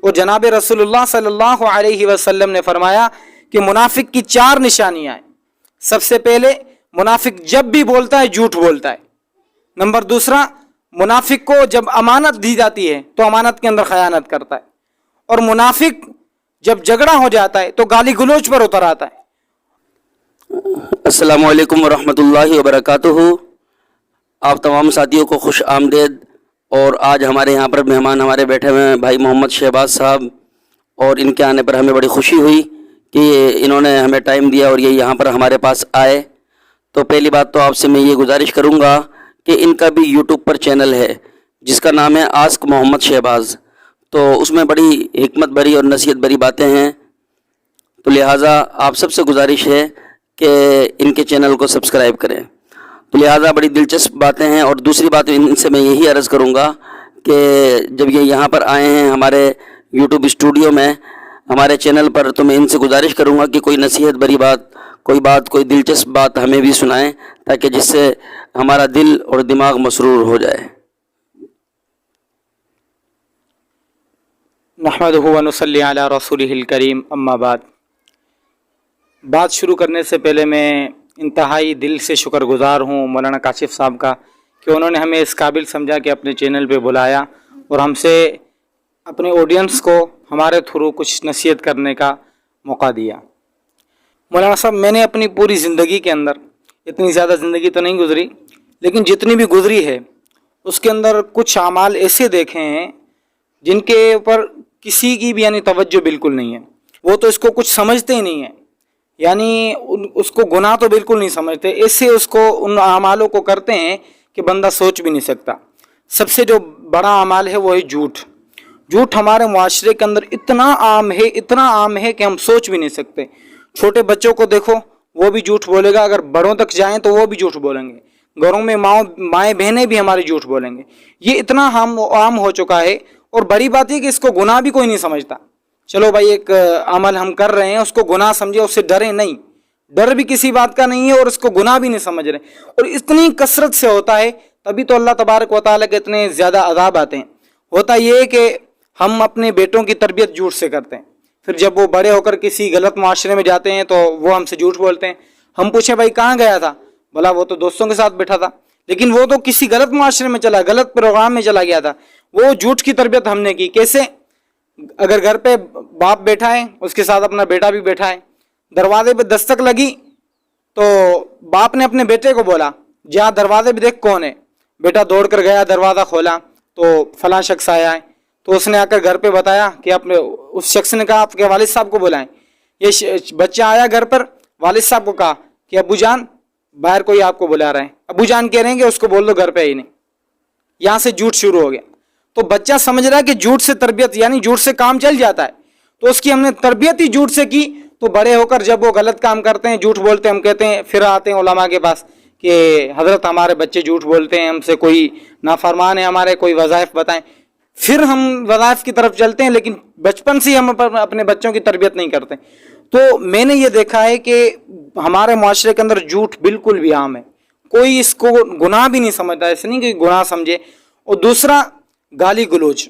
اور جناب رسول اللہ صلی اللہ علیہ وسلم نے فرمایا کہ منافق کی 4 نشانیاں ہیں۔ سب سے پہلے منافق جب بھی بولتا ہے جھوٹ بولتا ہے۔ نمبر دوسرا، منافق کو جب امانت دی جاتی ہے تو امانت کے اندر خیانت کرتا ہے، اور منافق جب جھگڑا ہو جاتا ہے تو گالی گلوچ پر اتر آتا ہے۔ السلام علیکم ورحمۃ اللہ وبرکاتہ۔ آپ تمام ساتھیوں کو خوش آمدید۔ اور آج ہمارے یہاں پر مہمان ہمارے بیٹھے ہوئے ہیں بھائی محمد شہباز صاحب، اور ان کے آنے پر ہمیں بڑی خوشی ہوئی کہ انہوں نے ہمیں ٹائم دیا اور یہ یہاں پر ہمارے پاس آئے۔ تو پہلی بات تو آپ سے میں یہ گزارش کروں گا کہ ان کا بھی یوٹیوب پر چینل ہے جس کا نام ہے آسک محمد شہباز، تو اس میں بڑی حکمت بھری اور نصیحت بھری باتیں ہیں، تو لہٰذا آپ سب سے گزارش ہے کہ ان کے چینل کو سبسکرائب کریں۔ تو لہٰذا بڑی دلچسپ باتیں ہیں۔ اور دوسری بات ان سے میں یہی عرض کروں گا کہ جب یہ یہاں پر آئے ہیں ہمارے یوٹیوب اسٹوڈیو میں ہمارے چینل پر، تو میں ان سے گزارش کروں گا کہ کوئی نصیحت بھری بات، کوئی دلچسپ بات ہمیں بھی سنائیں، تاکہ جس سے ہمارا دل اور دماغ مسرور ہو جائے۔ نحمدہ و نصلی علی رسولہ الکریم، اما بعد۔ بات شروع کرنے سے پہلے میں انتہائی دل سے شکر گزار ہوں مولانا کاشف صاحب کا کہ انہوں نے ہمیں اس قابل سمجھا کہ اپنے چینل پہ بلایا اور ہم سے اپنے آڈینس کو ہمارے تھرو کچھ نصیحت کرنے کا موقع دیا۔ مولانا صاحب، میں نے اپنی پوری زندگی کے اندر، اتنی زیادہ زندگی تو نہیں گزری لیکن جتنی بھی گزری ہے اس کے اندر کچھ اعمال ایسے دیکھے ہیں جن کے اوپر کسی کی بھی یعنی توجہ بالکل نہیں ہے۔ وہ تو اس کو کچھ سمجھتے ہی نہیں ہیں، یعنی اس کو گناہ تو بالکل نہیں سمجھتے، ایسے اس کو ان اعمالوں کو کرتے ہیں کہ بندہ سوچ بھی نہیں سکتا۔ سب سے جو بڑا اعمال ہے وہ ہے جھوٹ۔ جھوٹ ہمارے معاشرے کے اندر اتنا عام ہے کہ ہم سوچ بھی نہیں سکتے۔ چھوٹے بچوں کو دیکھو، وہ بھی جھوٹ بولے گا، اگر بڑوں تک جائیں تو وہ بھی جھوٹ بولیں گے، گھروں میں مائیں بہنیں بھی ہماری جھوٹ بولیں گے۔ یہ اتنا عام ہو چکا ہے، اور بڑی بات یہ کہ اس کو گناہ بھی کوئی نہیں سمجھتا۔ چلو بھائی، ایک عمل ہم کر رہے ہیں، اس کو گناہ سمجھے، اس سے ڈرے نہیں، ڈر بھی کسی بات کا نہیں ہے، اور اس کو گناہ بھی نہیں سمجھ رہے، اور اتنی کثرت سے ہوتا ہے، تبھی تو اللہ تبارک و تعالیٰ کے اتنے زیادہ عذاب آتے ہیں۔ ہوتا یہ ہے کہ ہم اپنے بیٹوں کی تربیت جھوٹ سے کرتے ہیں، پھر جب وہ بڑے ہو کر کسی غلط معاشرے میں جاتے ہیں تو وہ ہم سے جھوٹ بولتے ہیں۔ ہم پوچھیں بھائی کہاں گیا تھا، بولا وہ تو دوستوں کے ساتھ بیٹھا تھا، لیکن وہ تو کسی غلط معاشرے میں چلا، غلط پروگرام میں چلا گیا تھا۔ وہ جھوٹ کی تربیت ہم نے کی۔ کیسے؟ اگر گھر پہ باپ بیٹھا ہے، اس کے ساتھ اپنا بیٹا بھی بیٹھا ہے، دروازے پہ دستک لگی تو باپ نے اپنے بیٹے کو بولا جا دروازے پہ دیکھ کون ہے۔ بیٹا دوڑ کر گیا، دروازہ کھولا تو فلاں شخص آیا ہے، تو اس نے آ کر گھر پہ بتایا کہ اس شخص نے کہا آپ کے والد صاحب کو بلائیں۔ یہ بچہ آیا گھر پر، والد صاحب کو کہا کہ ابو جان باہر کوئی آپ کو بلا رہے ہیں۔ ابو جان کہہ رہے ہیں کہ اس کو بول دو گھر پہ ہی نہیں۔ یہاں سے جھوٹ شروع ہو گیا۔ تو بچہ سمجھ رہا ہے کہ جھوٹ سے تربیت، یعنی جھوٹ سے کام چل جاتا ہے، تو اس کی ہم نے تربیت ہی جھوٹ سے کی۔ تو بڑے ہو کر جب وہ غلط کام کرتے ہیں، جھوٹ بولتے ہیں، ہم کہتے ہیں، پھر آتے ہیں علماء کے پاس کہ حضرت ہمارے بچے جھوٹ بولتے ہیں، ہم سے کوئی نافرمان ہے، ہمارے کوئی وظائف بتائیں۔ پھر ہم وظائف کی طرف چلتے ہیں، لیکن بچپن سے ہم اپنے بچوں کی تربیت نہیں کرتے۔ تو میں نے یہ دیکھا ہے کہ ہمارے معاشرے کے اندر جھوٹ بالکل بھی عام ہے، کوئی اس کو گناہ بھی نہیں سمجھتا، ایسے نہیں کہ گناہ سمجھے۔ اور دوسرا، گالی گلوچ،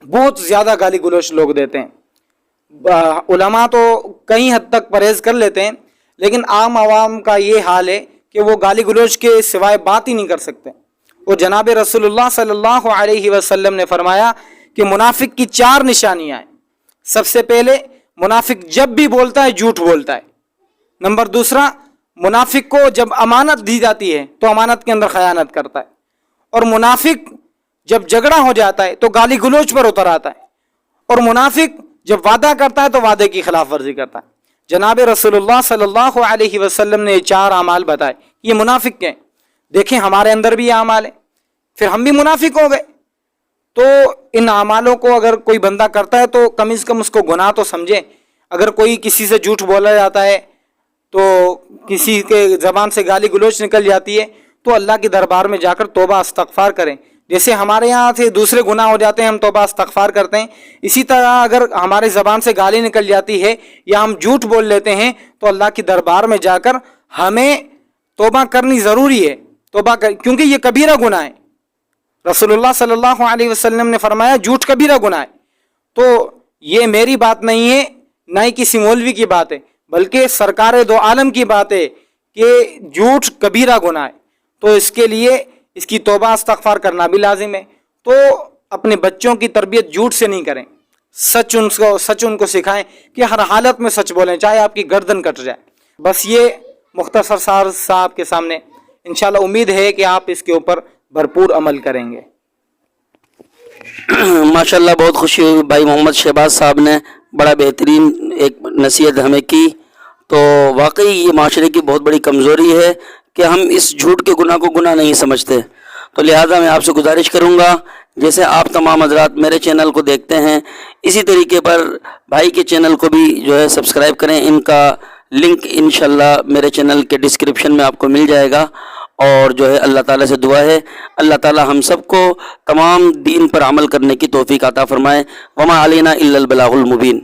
بہت زیادہ گالی گلوچ لوگ دیتے ہیں۔ علماء تو کئی حد تک پرہیز کر لیتے ہیں، لیکن عام عوام کا یہ حال ہے کہ وہ گالی گلوچ کے سوائے بات ہی نہیں کر سکتے۔ اور جناب رسول اللہ صلی اللہ علیہ وسلم نے فرمایا کہ منافق کی 4 نشانیاں ہیں۔ سب سے پہلے، منافق جب بھی بولتا ہے جھوٹ بولتا ہے۔ نمبر دوسرا، منافق کو جب امانت دی جاتی ہے تو امانت کے اندر خیانت کرتا ہے۔ اور منافق جب جھگڑا ہو جاتا ہے تو گالی گلوچ پر اتر آتا ہے۔ اور منافق جب وعدہ کرتا ہے تو وعدے کی خلاف ورزی کرتا ہے۔ جناب رسول اللہ صلی اللہ علیہ وسلم نے 4 اعمال بتائے، یہ منافق ہیں۔ دیکھیں ہمارے اندر بھی یہ اعمال ہے، پھر ہم بھی منافق ہو گئے۔ تو ان اعمالوں کو اگر کوئی بندہ کرتا ہے تو کم از کم اس کو گناہ تو سمجھے۔ اگر کوئی کسی سے جھوٹ بولا جاتا ہے تو کسی کے زبان سے گالی گلوچ نکل جاتی ہے تو اللہ کے دربار میں جا کر توبہ استغفار کریں۔ جیسے ہمارے یہاں سے دوسرے گناہ ہو جاتے ہیں، ہم توبہ استغفار کرتے ہیں، اسی طرح اگر ہمارے زبان سے گالی نکل جاتی ہے یا ہم جھوٹ بول لیتے ہیں تو اللہ کے دربار میں جا کر ہمیں توبہ کرنی ضروری ہے۔ کیونکہ یہ کبیرہ گناہ ہے۔ رسول اللہ صلی اللہ علیہ وسلم نے فرمایا جھوٹ کبیرہ گناہ ہے، تو یہ میری بات نہیں ہے، نہ ہی کسی مولوی کی بات ہے، بلکہ سرکار دو عالم کی بات ہے کہ جھوٹ کبیرہ گناہ ہے، تو اس کے لیے اس کی توبہ استغفار کرنا بھی لازم ہے۔ تو اپنے بچوں کی تربیت جھوٹ سے نہیں کریں، سچ ان کو سکھائیں کہ ہر حالت میں سچ بولیں، چاہے آپ کی گردن کٹ جائے۔ بس یہ مختصر صاحب کے سامنے، انشاءاللہ امید ہے کہ آپ اس کے اوپر بھرپور عمل کریں گے۔ ماشاءاللہ بہت خوشی ہوئی، بھائی محمد شہباز صاحب نے بڑا بہترین ایک نصیحت ہمیں کی۔ تو واقعی یہ معاشرے کی بہت بڑی کمزوری ہے کہ ہم اس جھوٹ کے گناہ کو گناہ نہیں سمجھتے۔ تو لہٰذا میں آپ سے گزارش کروں گا، جیسے آپ تمام حضرات میرے چینل کو دیکھتے ہیں، اسی طریقے پر بھائی کے چینل کو بھی جو ہے سبسکرائب کریں۔ ان کا لنک انشاءاللہ میرے چینل کے ڈسکرپشن میں آپ کو مل جائے گا۔ اور جو ہے اللہ تعالیٰ سے دعا ہے اللہ تعالیٰ ہم سب کو تمام دین پر عمل کرنے کی توفیق عطا فرمائے۔ وما علینا الا البلاغ المبین۔